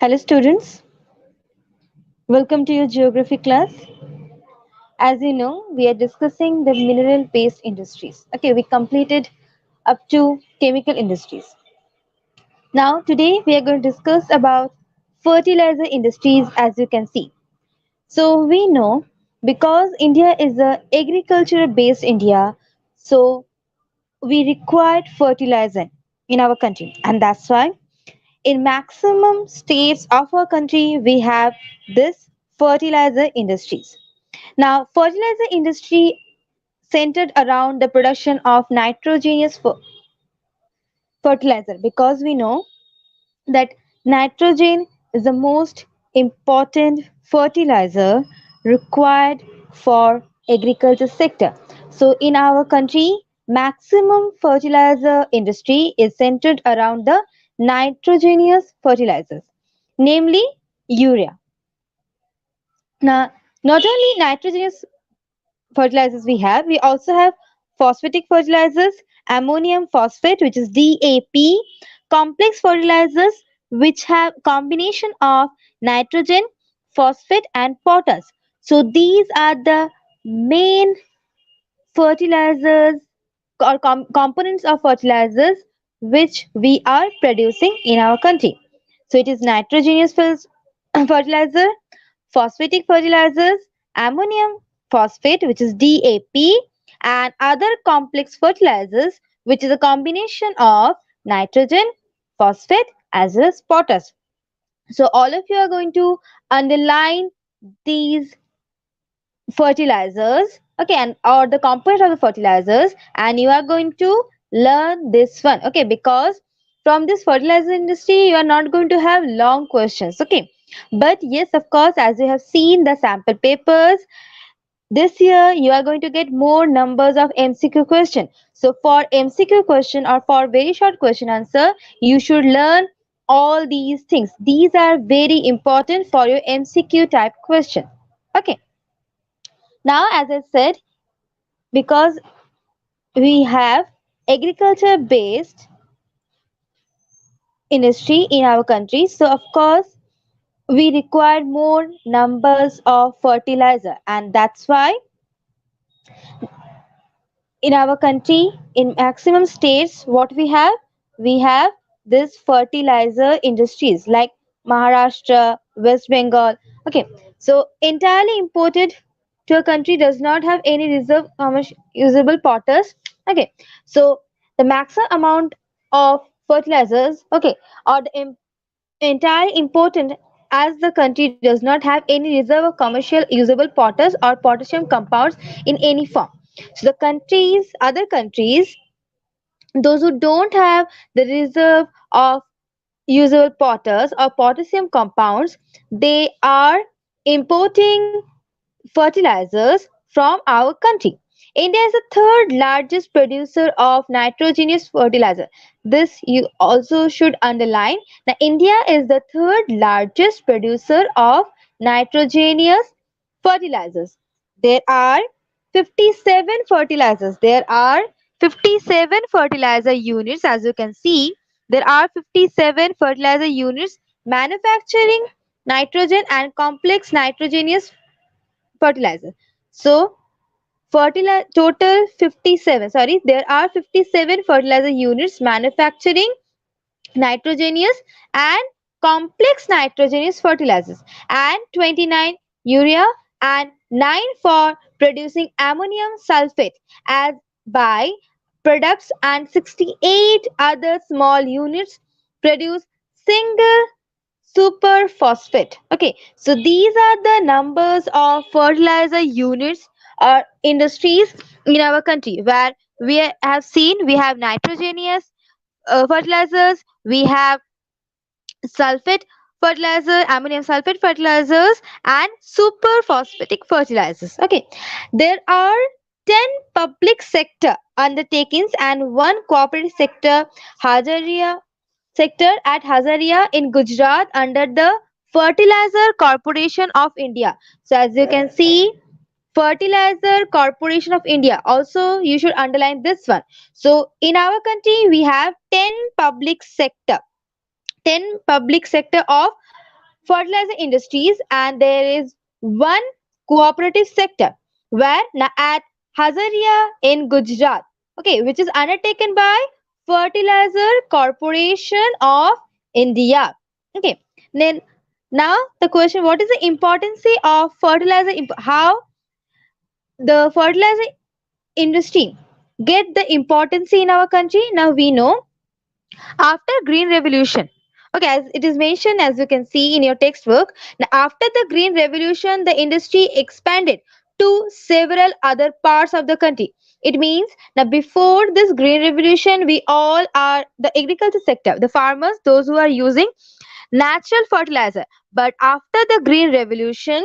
Hello students, welcome to your geography class. As you know, we are discussing the mineral based industries. Okay, we completed up to chemical industries. Now today we are going to discuss about fertilizer industries as you can see. So we know because India is a agriculture based India, so we required fertilizer in our country, and that's why in maximum states of our country we have this fertilizer industries. Now fertilizer industry centered around the production of nitrogenous fertilizer because we know that nitrogen is the most important fertilizer required for agriculture sector. So in our country maximum fertilizer industry is centered around the nitrogenous fertilizers, namely urea. Now not only nitrogenous fertilizers we also have phosphatic fertilizers, ammonium phosphate which is DAP, complex fertilizers which have combination of nitrogen, phosphate and potash. So these are the main fertilizers or components of fertilizers which we are producing in our country. So it is nitrogenous fertilizer, phosphatic fertilizers, ammonium phosphate which is DAP and other complex fertilizers which is a combination of nitrogen, phosphate as well as potash. So all of you are going to underline these fertilizers, okay, and or the component of the fertilizers, and you are going to learn this one, okay, because from this fertilizer industry you are not going to have long questions, okay, but yes, of course, as you have seen the sample papers this year you are going to get more numbers of MCQ question. So for MCQ question or for very short question answer you should learn all these things. These are very important for your MCQ type question, okay. Now as I said, because we have agriculture based industry in our country, so of course we require more numbers of fertilizer, and that's why in our country in maximum states what we have this fertilizer industries like Maharashtra, West Bengal, okay. So entirely imported to a country does not have any reserve usable potters, okay. So the maximum amount of fertilizers, okay, or the entire important as the country does not have any reserve of commercial usable potters or potassium compounds in any form. So the countries, other countries, those who don't have the reserve of usable potters or potassium compounds, they are importing fertilizers from our country. India is the third largest producer of nitrogenous fertilizer. This you also should underline. Now, India is the third largest producer of nitrogenous fertilizers. There are 57 fertilizers. There are 57 fertilizer units. As you can see, there are 57 fertilizer units manufacturing nitrogen and complex nitrogenous fertilizer. So fertilizer total 57. Sorry, there are 57 fertilizer units manufacturing nitrogenous and complex nitrogenous fertilizers, and 29 urea and 9 for producing ammonium sulfate as by products, and 68 other small units produce single superphosphate, okay. So these are the numbers of fertilizer units or industries in our country where we have seen we have nitrogenous fertilizers, we have sulfate fertilizer, ammonium sulfate fertilizers and superphosphatic fertilizers, okay. There are 10 public sector undertakings and one cooperative sector at Hazariya in Gujarat under the Fertilizer Corporation of India. So as you can see, Fertilizer Corporation of India. Also, you should underline this one. So in our country, we have 10 public sector of fertilizer industries, and there is one cooperative sector where at Hazaria in Gujarat, okay, which is undertaken by Fertilizer Corporation of India. Okay, then now the question: what is the importance of fertilizer? How the fertilizer industry get the importance in our country? Now we know after green revolution, okay, as it is mentioned, as you can see in your textbook, now after the green revolution the industry expanded to several other parts of the country. It means now before this green revolution we all are the agriculture sector, the farmers, those who are using natural fertilizer. But after the green revolution,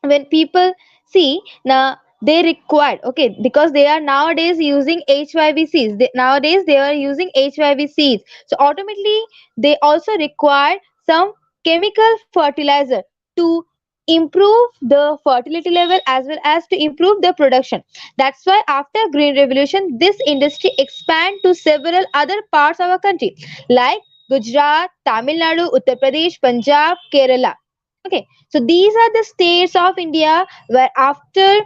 when people see now, they required, okay, because they are nowadays using HYVCs, nowadays they are using HYVCs, so automatically they also require some chemical fertilizer to improve the fertility level as well as to improve the production. That's why after green revolution this industry expand to several other parts of our country like Gujarat, Tamil Nadu, Uttar Pradesh, Punjab, Kerala. Okay, so these are the states of India where after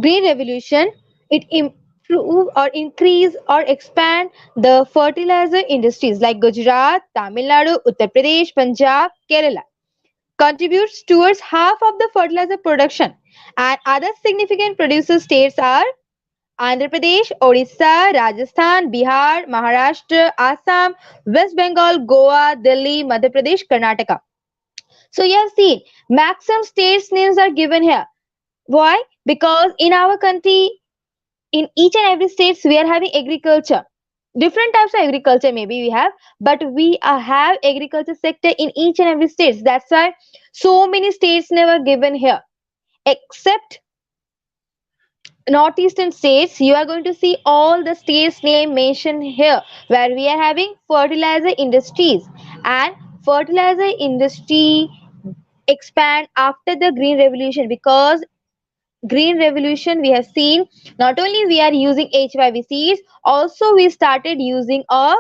green revolution it improve or increase or expand the fertilizer industries like Gujarat, Tamil Nadu, Uttar Pradesh, Punjab, Kerala contributes towards half of the fertilizer production, and other significant producer states are Andhra Pradesh, Odisha, Rajasthan, Bihar, Maharashtra, Assam, West Bengal, Goa, Delhi, Madhya Pradesh, Karnataka. So you have seen maximum states names are given here. Why? Because in our country, in each and every states, we are having agriculture. Different types of agriculture maybe we have, but we have agriculture sector in each and every states. That's why so many states never given here. Except northeastern states, you are going to see all the states name mentioned here, where we are having fertilizer industries, and fertilizer industry expand after the green revolution. Because green revolution we have seen not only we are using HYVCs, also we started using a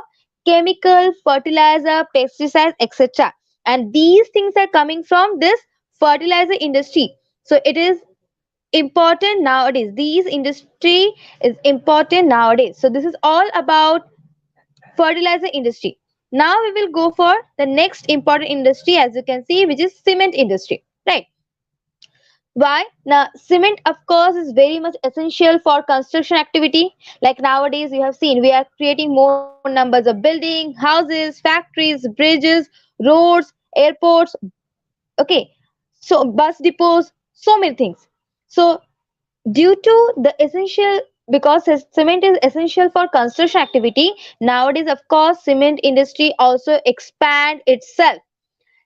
chemical fertilizer, pesticides, etc. And these things are coming from this fertilizer industry. So it is important nowadays, these industry is important nowadays. So this is all about fertilizer industry. Now we will go for the next important industry, as you can see, which is cement industry, right? Why? Now, cement, of course, is very much essential for construction activity. Like nowadays, you have seen we are creating more numbers of building, houses, factories, bridges, roads, airports. Okay, so bus depots, so many things. So, due to the essential, because cement is essential for construction activity, nowadays, of course, cement industry also expand itself.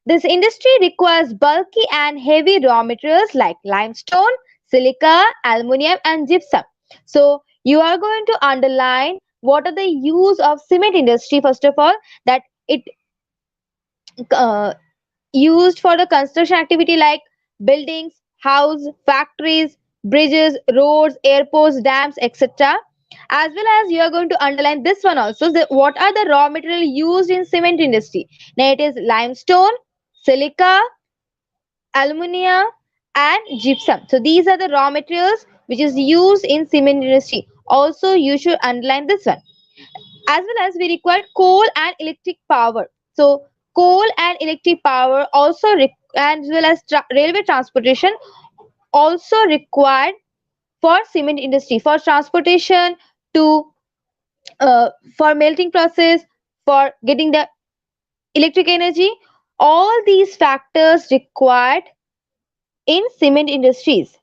This industry requires bulky and heavy raw materials like limestone, silica, aluminium, and gypsum. So you are going to underline what are the use of cement industry first of all, that it uh, used for the construction activity like buildings, house, factories, bridges, roads, airports, dams, etc. As well as you are going to underline this one also. What are the raw material used in cement industry? Now it is limestone, silica, aluminium, and gypsum. So these are the raw materials which is used in cement industry. Also, you should underline this one. As well as we require coal and electric power. So coal and electric power also as well as railway transportation also required for cement industry, for transportation, to for melting process, for getting the electric energy. All these factors required in cement industries.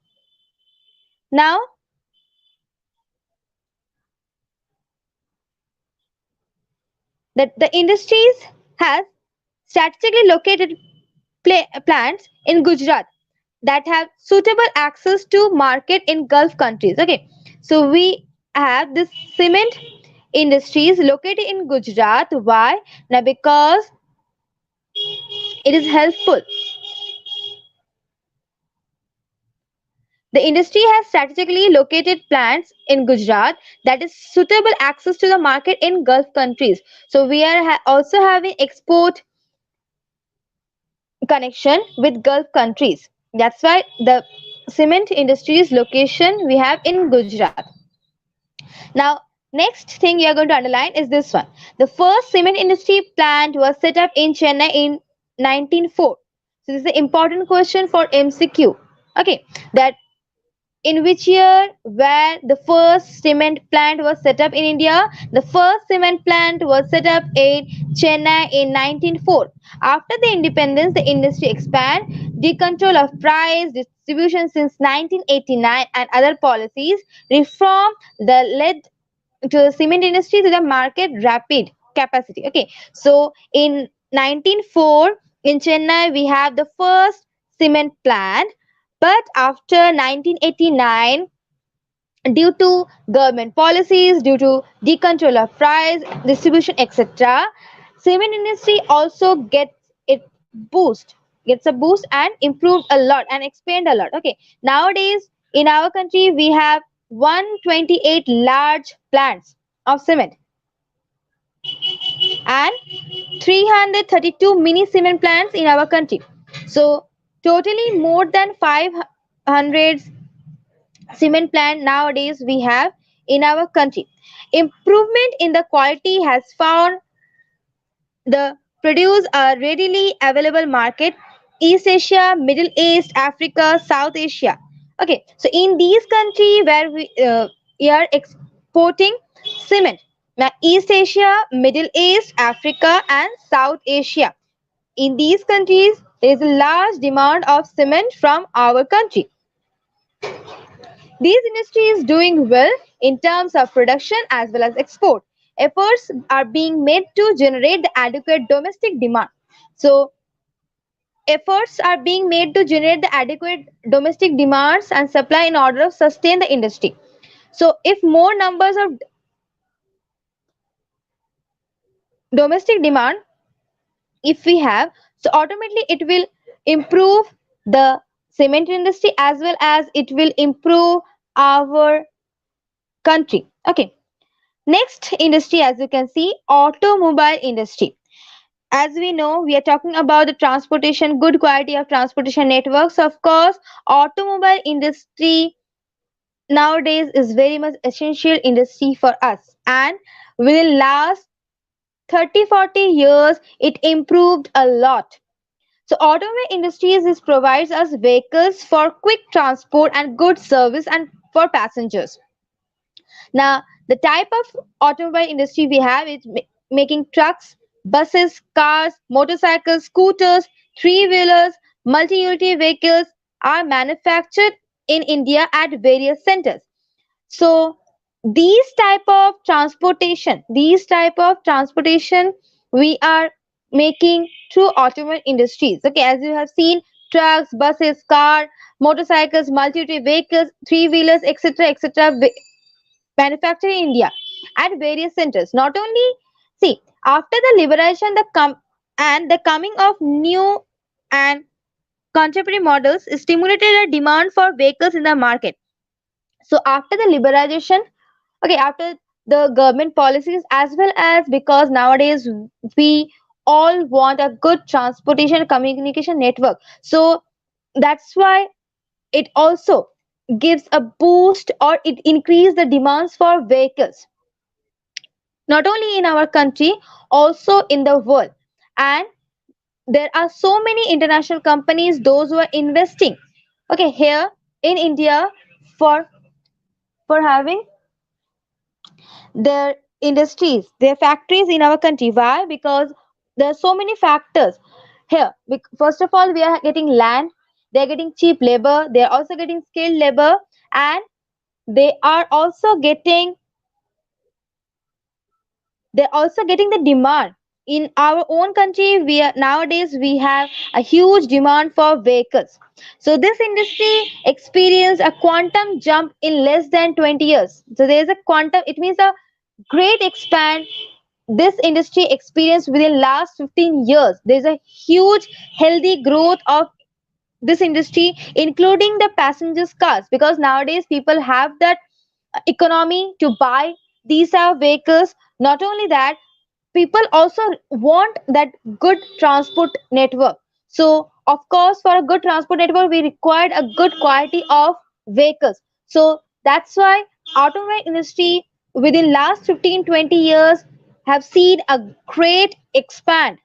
Now, that the industries has strategically located plants in Gujarat that have suitable access to market in Gulf countries. Okay, so we have this cement industries located in Gujarat. Why? Now, because it is helpful. The industry has strategically located plants in Gujarat that is suitable access to the market in Gulf countries. So we are also having export connection with Gulf countries. That's why the cement industry's location we have in Gujarat. Now, next thing you are going to underline is this one. The first cement industry plant was set up in Chennai in 1904. So this is an important question for MCQ. Okay, that in which year where the first cement plant was set up in India? The first cement plant was set up in Chennai in 1904. After the independence, the industry expanded. The control of price distribution since 1989 and other policies reform that led to the cement industry to the market rapid capacity. Okay, so in 1904 in Chennai we have the first cement plant, but after 1989, due to government policies, due to decontrol of price distribution, etc., cement industry also gets a boost and improved a lot and expand a lot. Okay, nowadays in our country we have 128 large plants of cement and 332 mini cement plants in our country. So totally more than 500 cement plant nowadays we have in our country. Improvement in the quality has found the produce a readily available market: East Asia, Middle East, Africa, South Asia. Okay, so in these countries where we are exporting cement, now East Asia, Middle East, Africa, and South Asia. In these countries, there is a large demand of cement from our country. These industries doing well in terms of production as well as export. Efforts are being made to generate the adequate domestic demand. So efforts are being made to generate the adequate domestic demands and supply in order to sustain the industry. So if more numbers of domestic demand if we have, so automatically it will improve the cement industry as well as it will improve our country. Okay. Next industry, as you can see, automobile industry. As we know, we are talking about the transportation, good quality of transportation networks. Of course, automobile industry nowadays is very much essential industry for us, and within last 30-40 years, it improved a lot. So automobile industries is provides us vehicles for quick transport and good service and for passengers. Now, the type of automobile industry we have is making trucks, buses, cars, motorcycles, scooters, three-wheelers, multi-utility vehicles are manufactured in India at various centers. So these type of transportation we are making through automobile industries. Okay, as you have seen, trucks, buses, car, motorcycles, multi-utility vehicles, three-wheelers, etc., etc., manufactured in India at various centers. Not only, see, after the liberation, the coming of new and contemporary models stimulated a demand for vehicles in the market. So after the liberalization, okay, after the government policies as well as because nowadays we all want a good transportation communication network. So that's why it also gives a boost or it increases the demands for vehicles not only in our country, also in the world. And there are so many international companies, those who are investing, okay, here in India for having their industries, their factories in our country. Why? Because there are so many factors here. First of all, we are getting land, they are getting cheap labor, they are also getting skilled labor, and they are also getting they're also getting the demand in our own country. Nowadays we have a huge demand for vehicles, so this industry experienced a quantum jump in less than 20 years. So there is a quantum, it means a great expand this industry experienced within last 15 years. There's a huge healthy growth of this industry, including the passengers cars, because nowadays people have that economy to buy these type of vehicles. Not only that, people also want that good transport network. So of course, for a good transport network, we required a good quality of vehicles. So that's why automobile industry within last 15-20 years have seen a great expand.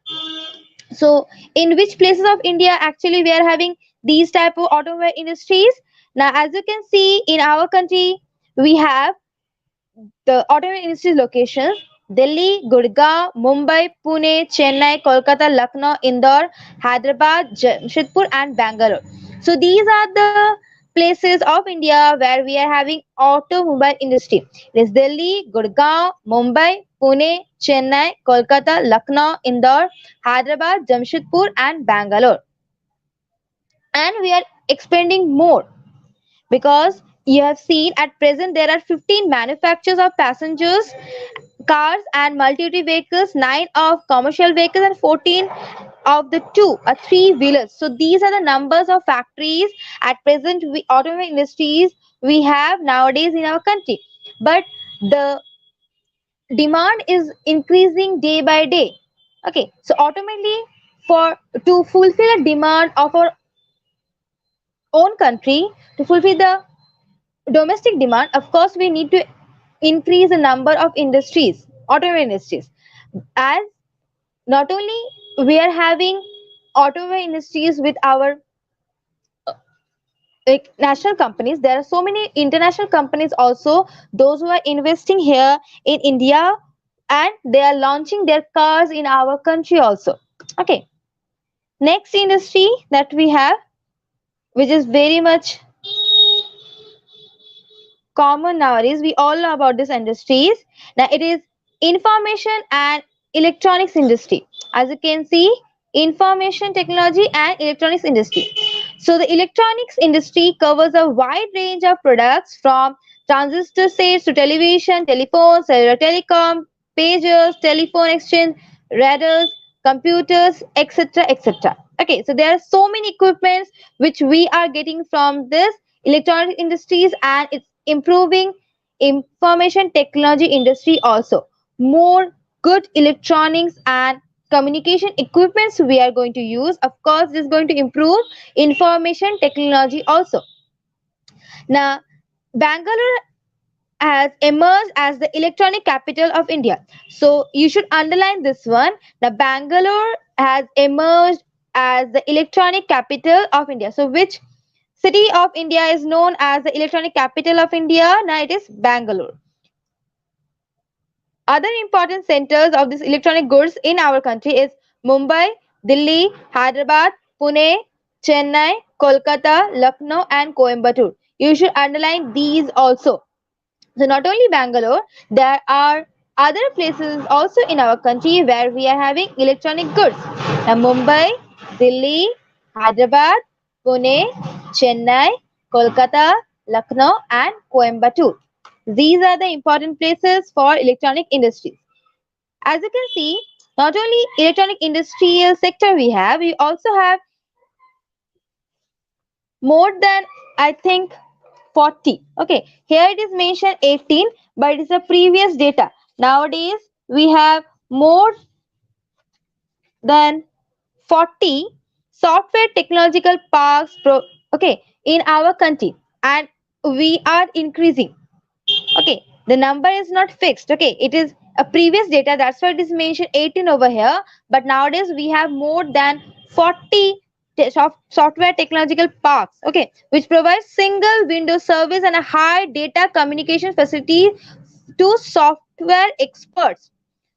So in which places of India actually we are having these type of automobile industries? Now, as you can see in our country, we have the automobile industry locations: Delhi, Gurgaon, Mumbai, Pune, Chennai, Kolkata, Lucknow, Indore, Hyderabad, Jamshedpur, and Bangalore. So these are the places of India where we are having automobile industry. It is Delhi, Gurgaon, Mumbai, Pune, Chennai, Kolkata, Lucknow, Indore, Hyderabad, Jamshedpur, and Bangalore. And we are expanding more because you have seen at present there are 15 manufacturers of passengers cars and multi-utility vehicles, 9 of commercial vehicles, and 14 of the two or three wheelers. So these are the numbers of factories at present we automobile industries we have nowadays in our country. But the demand is increasing day by day. Okay, so ultimately for to fulfill the demand of our own country, to fulfill the domestic demand, of course we need to increase the number of industries, automobile industries. As not only we are having automobile industries with our like national companies, there are so many international companies also, those who are investing here in India, and they are launching their cars in our country also. Okay, next industry that we have, which is very much common nowadays, we all know about these industries. Now it is information and electronics industry. As you can see, information technology and electronics industry. So the electronics industry covers a wide range of products from transistor sets to television, telephone, cellular telecom, pagers, telephone exchange, radars, computers, etc., etc. Okay, so there are so many equipments which we are getting from this electronic industries, and it's improving information technology industry also. More good electronics and communication equipments we are going to use. Of course, this is going to improve information technology also. Now, Bangalore has emerged as the electronic capital of India. So you should underline this one. The Bangalore has emerged as the electronic capital of India. So which city of India is known as the electronic capital of India? Now it is Bangalore. Other important centers of this electronic goods in our country is Mumbai, Delhi, Hyderabad, Pune, Chennai, Kolkata, Lucknow, and Coimbatore. You should underline these also. So not only Bangalore, there are other places also in our country where we are having electronic goods. Now Mumbai, Delhi, Hyderabad, Pune, Chennai, Kolkata, Lucknow, and Coimbatore. These are the important places for electronic industries. As you can see, not only electronic industrial sector we also have more than, I think, 40. Okay, here it is mentioned 18, but it is a previous data. Nowadays we have more than 40 software technological parks okay, in our country, and we are increasing. Okay, the number is not fixed. Okay, it is a previous data, that's why it is mentioned 18 over here. But nowadays we have more than 40 software technological parks, okay, which provides single window service and a high data communication facility to software experts.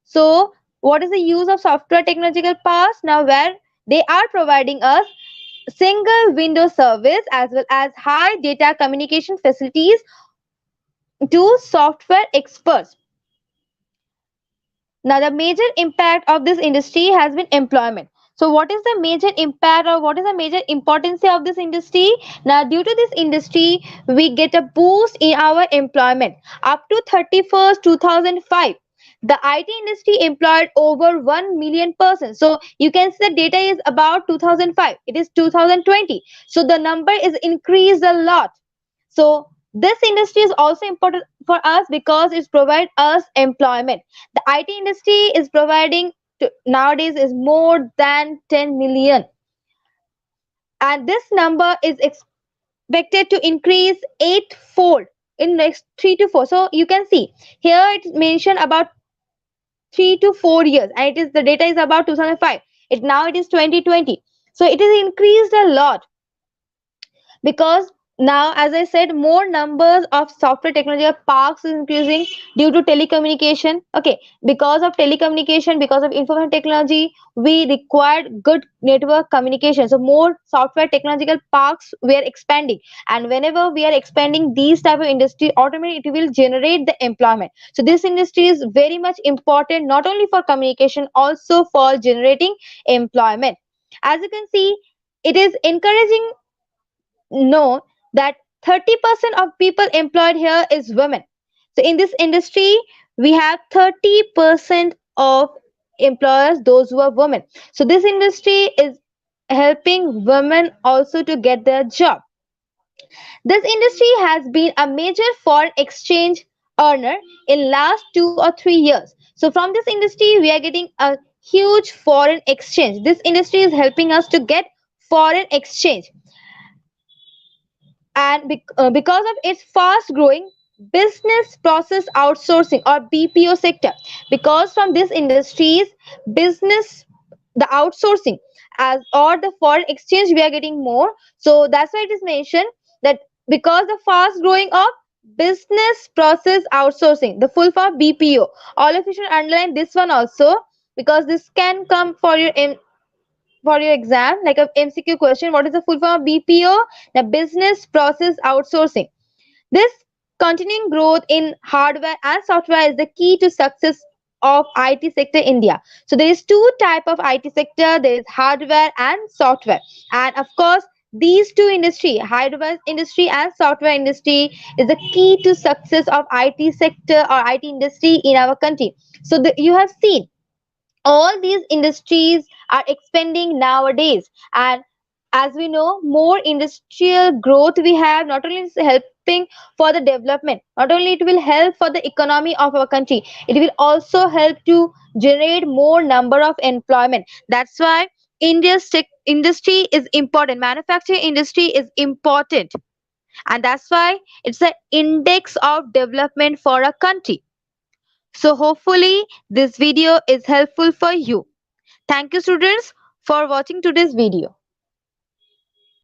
So what is the use of software technological parks? Now where they are providing us single window service as well as high data communication facilities to software experts. Now, the major impact of this industry has been employment. So, what is the major impact or what is the major importance of this industry? Now, due to this industry, we get a boost in our employment. Up to 31st 2005, the IT industry employed over 1 million persons. So, you can see the data is about 2005. It is 2020. So, the number is increased a lot. So this industry is also important for us because it provides us employment. The IT industry is providing nowadays is more than 10 million. and this number is expected to increase eightfold in next 3 to 4. So you can see here it's mentioned about 3 to 4 years, and it is the data is about 2005. It now it is 2020. So it is increased a lot, because now, as I said, more numbers of software technology parks is increasing due to telecommunication. Okay, because of telecommunication, because of information technology, we required good network communication, so more software technological parks we are expanding. And whenever we are expanding these type of industry, automatically it will generate the employment. So this industry is very much important, not only for communication, also for generating employment. As you can see, it is encouraging know that 30% of people employed here is women. So in this industry, we have 30% of employers, those who are women. So this industry is helping women also to get their job. This industry has been a major foreign exchange earner in last 2 or 3 years. So from this industry, we are getting a huge foreign exchange. This industry is helping us to get foreign exchange, and because of its fast growing business process outsourcing or BPO sector, because from this industries business, the outsourcing as or the foreign exchange we are getting more. So that's why it is mentioned that because the fast growing of business process outsourcing, the full form BPO, all of you should underline this one also, because this can come for your exam like a MCQ question. What is the full form of BPO? The business process outsourcing. This continuing growth in hardware and software is the key to success of IT sector India. So there is two type of IT sector. There is hardware and software, and of course these two industry, hardware industry and software industry, is the key to success of IT sector or IT industry in our country. So you have seen all these industries are expanding nowadays, and as we know, more industrial growth we have, not only is helping for the development, not only it will help for the economy of our country, it will also help to generate more number of employment. That's why India's tech industry is important, manufacturing industry is important, and that's why it's the index of development for a country. So hopefully this video is helpful for you. Thank you students for watching today's video.